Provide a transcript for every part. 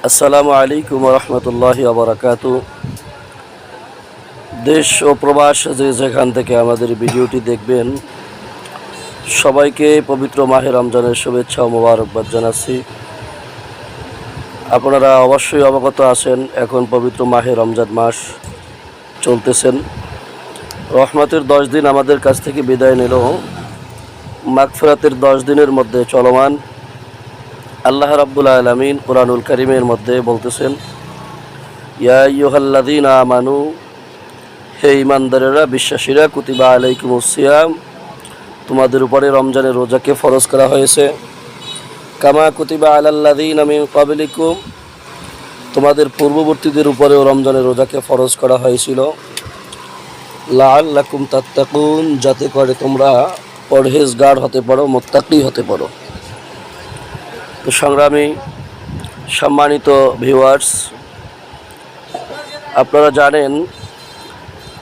আসসালামু আলাইকুম রহমতুল্লাহি আবরাকাতু। দেশ ও প্রবাস যে যেখান থেকে আমাদের ভিডিওটি দেখবেন, সবাইকে পবিত্র মাহে রমজানের শুভেচ্ছা ও মোবারকবাদ জানাচ্ছি। আপনারা অবশ্যই অবগত আছেন, এখন পবিত্র মাহে রমজান মাস চলতেছেন। রহমতের 10 দিন আমাদের কাছ থেকে বিদায় নিল, মাগফিরাতের 10 দিনের মধ্যে চলমান। আল্লাহ রাব্বুল আলামিন কুরআনুল কারীমের মধ্যে বলতেছেন, ইয়া আইয়ুহাল্লাযীনা আমানু, হে ঈমানদারেরা, বিশ্বাসীরা, কুতিবা আলাইকুমুস সিয়াম, তোমাদের উপরে রমজানের রোজাকে ফরজ করা হয়েছে। কামা কুতিবা আলাল্লাযীনা মিন ক্বাবলিকুম, তোমাদের পূর্ববর্তীদের উপরেও রমজানের রোজাকে ফরজ করা হয়েছিল। লাআল্লাকুম তাত্তাকুন, যাতে করে তোমরা পরহেজগার হতে পারো, মুত্তাকি হতে পারো। তো সংগ্রামী সম্মানিত ভিউয়ার্স, আপনারা জানেন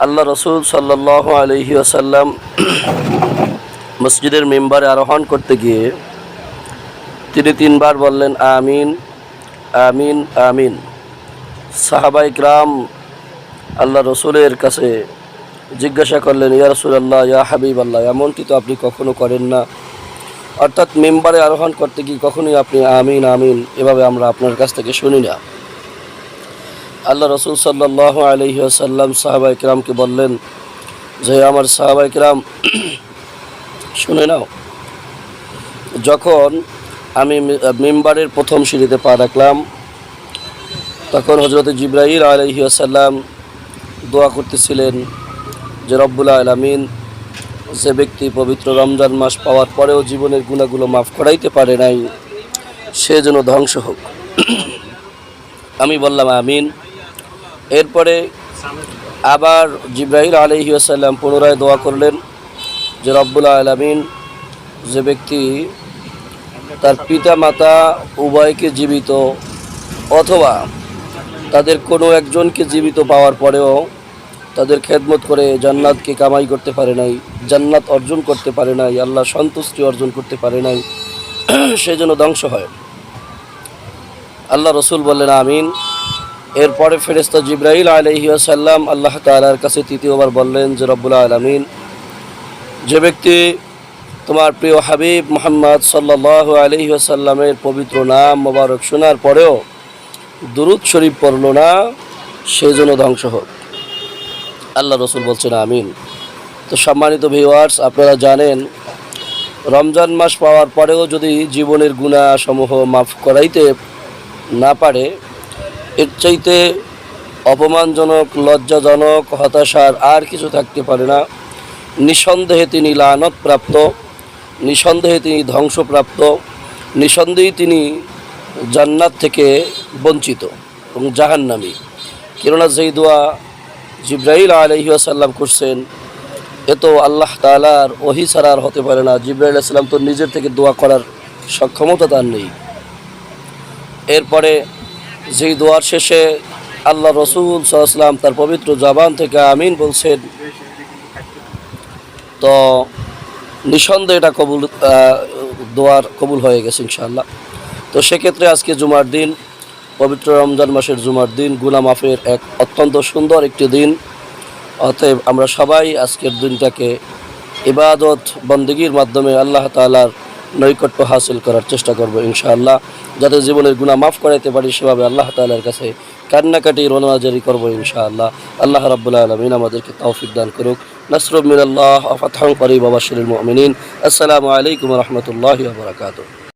আল্লাহ রসুল সাল্লাল্লাহু আলাইহি ওয়াসাল্লাম মসজিদের মিম্বারে আরোহণ করতে গিয়ে তিনি 3 বার বললেন আমিন আমিন আমিন। সাহাবায়ে কিরাম আল্লাহ রসুলের কাছে জিজ্ঞাসা করলেন, ইয়া রাসূলুল্লাহ, ইয়া হাবিবাল্লাহ, এমনটি তো আপনি কখনো করেন না, অর্থাৎ মিম্বারে আরোহণ করতে গিয়ে কখনোই আপনি আমিন আমিন এভাবে আমরা আপনার কাছ থেকে শুনি না। আল্লাহ রসুল সাল্লাল্লাহু আলাইহি ওয়াসাল্লাম সাহাবায়ে কিরামকে বললেন যে, আমার সাহাবায়ে কিরাম শুনে নাও, যখন আমি মিম্বারের প্রথম সিঁড়িতে পা রাখলাম, তখন হযরত জিবরাইল আলাইহি ওয়াসাল্লাম দোয়া করতেছিলেন যে, রব্বুল আলামিন, যে ব্যক্তি পবিত্র রমজান মাস পাওয়ার পরেও জীবনের গুনাহগুলো মাফ করাইতে পারে নাই, সে যেন ধ্বংস হোক। আমি বললাম আমিন। এরপরে আবার জিবরাইল আলাইহি ওয়াসাল্লাম পুনরায় দোয়া করলেন যে, রব্বুল আলামিন, যে ব্যক্তি তার পিতা মাতা উভয়কে জীবিত অথবা তাদের কোনো একজনকে জীবিত পাওয়ার পরেও তাদের খেদমত করে জান্নাতকে কামাই করতে পারে নাই, জান্নাত অর্জন করতে পারে নাই, আল্লাহ সন্তুষ্টি অর্জন করতে পারে নাই, সে যেন ধ্বংস হয়। আল্লাহ রসুল বললেন আমিন। এরপরে ফেরেশতা জিবরাইল আলাইহি ওয়াসাল্লাম আল্লাহ তাআলার কাছে তৃতীয়বার বললেন যে, রব্বুল আলামিন, যে ব্যক্তি তোমার প্রিয় হাবিব মুহাম্মদ সাল্লাল্লাহু আলাইহি ওয়াসাল্লামের পবিত্র নাম মোবারক শোনার পরেও দুরূদ শরীফ পড়ল না, সে যেন ধ্বংস হোক। আল্লাহ রসুল বলছেন আমিন। তো সম্মানিত ভিউয়ার্স, আপনারা জানেন রমজান মাস পাওয়ার পরেও যদি জীবনের গুনাহ সমূহ মাফ করাইতে না পারে, এর চাইতে অপমানজনক, লজ্জাজনক, হতাশার আর কিছু থাকতে পারে না। নিঃসন্দেহে তিনি লানত-প্রাপ্ত, নিঃসন্দেহে তিনি ধ্বংসপ্রাপ্ত, নিঃসন্দেহে তিনি জান্নাত থেকে বঞ্চিত এবং জাহান্নামী। কেননা যেই দোয়া জিবরাইল আলাইহি ওয়াসাল্লাম করছেন, এ তো আল্লাহ তাআলার ওহী ছাড়া আর হতে পারে না। জিবরাইল আলাইহিস সালাম তো নিজের থেকে দোয়া করার সক্ষমতা তার নেই। এরপরে যেই দোয়ার শেষে আল্লাহ রসুল সাল্লাল্লাহু আলাইহি ওয়াসাল্লাম তার পবিত্র জবান থেকে আমিন বলছেন, তো নিঃসন্দেহে এটা দোয়ার কবুল হয়ে গেছে ইনশাআল্লাহ। তো সেক্ষেত্রে আজকে জুমার দিন, পবিত্র রমজান মাসের জুমার দিন, গুনাহ মাফের এক অত্যন্ত সুন্দর একটি দিন। অতএব আমরা সবাই আজকের দিনটাকে ইবাদত বন্দেগীর মাধ্যমে আল্লাহ তাআলার নৈকট্য হাসিল করার চেষ্টা করব ইনশাআল্লাহ। যাতে জীবনের গুনাহ মাফ করাইতে পারি, সেভাবে আল্লাহ তাআলার কাছে কান্নাকাটি রোনাজারি করব ইনশাআল্লাহ। আল্লাহ রাব্বুল আলামিন আমাদেরকে তৌফিক দান করুক। নাসরুম মিনাল্লাহ ওয়া ফাতহুন করিব ওয়া বাশশিরিল মুমিনিন। আসসালামু আলাইকুম ওয়া রাহমাতুল্লাহি ওয়া বারাকাতুহু।